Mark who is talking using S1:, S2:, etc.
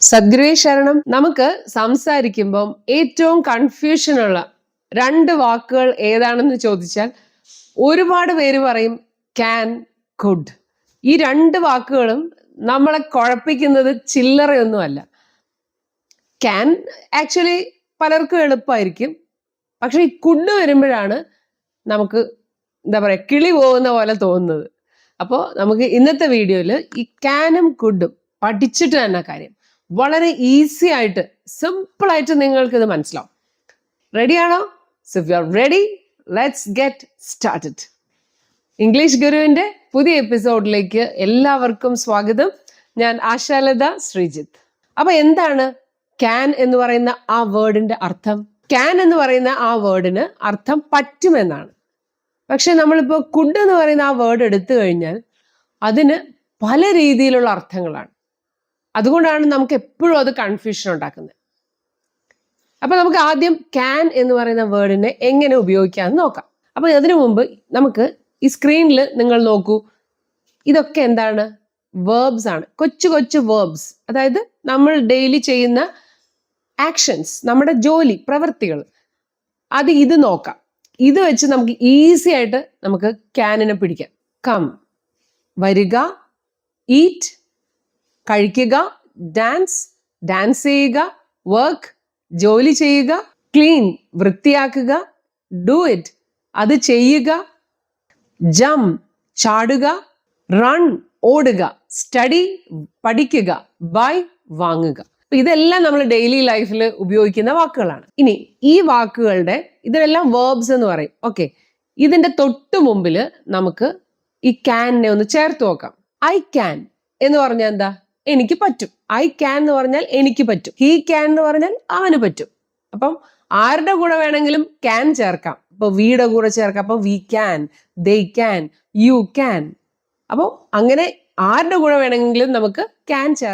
S1: സദ്ഗുരുവേ ശരണം. നമുക്ക് സംസാരിക്കുമ്പം ഏറ്റവും കൺഫ്യൂഷനുള്ള രണ്ട് വാക്കുകൾ ഏതാണെന്ന് ചോദിച്ചാൽ ഒരുപാട് പേര് പറയും ക്യാൻ, കുഡ്. ഈ രണ്ട് വാക്കുകളും നമ്മളെ കുഴപ്പിക്കുന്നത് ചില്ലറയൊന്നുമല്ല. ക്യാൻ ആക്ച്വലി പലർക്കും എളുപ്പമായിരിക്കും, പക്ഷെ ഈ കുഡ് വരുമ്പോഴാണ് നമുക്ക് എന്താ പറയുക കിളി പോകുന്ന പോലെ തോന്നുന്നത്. അപ്പോൾ നമുക്ക് ഇന്നത്തെ വീഡിയോയിൽ ഈ ക്യാനും കുഡും പഠിച്ചിട്ട് തന്നെ കാര്യം വളരെ ഈസി ആയിട്ട് സിമ്പിളായിട്ട് നിങ്ങൾക്ക് ഇത് മനസ്സിലാവും. റെഡിയാണോ? So if you are ready, let's get started. English ഗുരുവിന്റെ പുതിയ എപ്പിസോഡിലേക്ക് എല്ലാവർക്കും സ്വാഗതം. ഞാൻ ആശാലത ശ്രീജിത്ത്. അപ്പൊ എന്താണ് ക്യാൻ എന്ന് പറയുന്ന ആ വേർഡിന്റെ അർത്ഥം? ക്യാൻ എന്ന് പറയുന്ന ആ വേർഡിന് അർത്ഥം പറ്റുമെന്നാണ്. പക്ഷെ നമ്മളിപ്പോൾ കുഡ് എന്ന് പറയുന്ന ആ വേർഡ് എടുത്തു കഴിഞ്ഞാൽ അതിന് പല രീതിയിലുള്ള അർത്ഥങ്ങളാണ്. അതുകൊണ്ടാണ് നമുക്ക് എപ്പോഴും അത് കൺഫ്യൂഷൻ ഉണ്ടാക്കുന്നത്. അപ്പൊ നമുക്ക് ആദ്യം ക്യാൻ എന്ന് പറയുന്ന വേർഡിനെ എങ്ങനെ ഉപയോഗിക്കാമെന്ന് നോക്കാം. അപ്പൊ അതിനു മുമ്പ് നമുക്ക് ഈ സ്ക്രീനിൽ നിങ്ങൾ നോക്കൂ, ഇതൊക്കെ എന്താണ്? വേർബ്സ് ആണ്, കൊച്ചു കൊച്ചു വേർബ്സ്. അതായത് നമ്മൾ ഡെയിലി ചെയ്യുന്ന ആക്ഷൻസ്, നമ്മുടെ ജോലി, പ്രവൃത്തികൾ. ഇത് നോക്കാം. ഇത് വെച്ച് നമുക്ക് ഈസി ആയിട്ട് നമുക്ക് ക്യാനിനെ പിടിക്കാം. കം, വരിക, ഈറ്റ്, കഴിക്കുക, ഡാൻസ്, ഡാൻസ് ചെയ്യുക, വർക്ക്, ജോലി ചെയ്യുക, ക്ലീൻ, വൃത്തിയാക്കുക, ഡു ഇറ്റ്, അത് ചെയ്യുക, ജംപ്, ചാടുക, റൺ, ഓടുക, സ്റ്റഡി, പഠിക്കുക, ബൈ, വാങ്ങുക. ഇതെല്ലാം നമ്മൾ ഡെയിലി ലൈഫിൽ ഉപയോഗിക്കുന്ന വാക്കുകളാണ്. ഇനി ഈ വാക്കുകളുടെ ഇതെല്ലാം വേർബ്സ് എന്ന് പറയും. ഓക്കെ, ഇതിന്റെ തൊട്ടു മുമ്പിൽ നമുക്ക് ഈ ക്യാനിനെ ഒന്ന് ചേർത്ത് നോക്കാം. ഐ ക്യാൻ എന്ന് പറഞ്ഞാൽ എന്താ? എനിക്ക് പറ്റും. ഐ ക്യാൻ എന്ന് പറഞ്ഞാൽ എനിക്ക് പറ്റും. ഹീ ക്യാൻ എന്ന് പറഞ്ഞാൽ അവന് പറ്റും. അപ്പം ആരുടെ കൂടെ വേണമെങ്കിലും ക്യാൻ ചേർക്കാം. ഇപ്പൊ വീടെ കൂടെ ചേർക്കാം. അപ്പൊ we can, they can, you can. അപ്പോൾ അങ്ങനെ ആരുടെ കൂടെ വേണമെങ്കിലും നമുക്ക് ക്യാൻ ചേർക്കാം.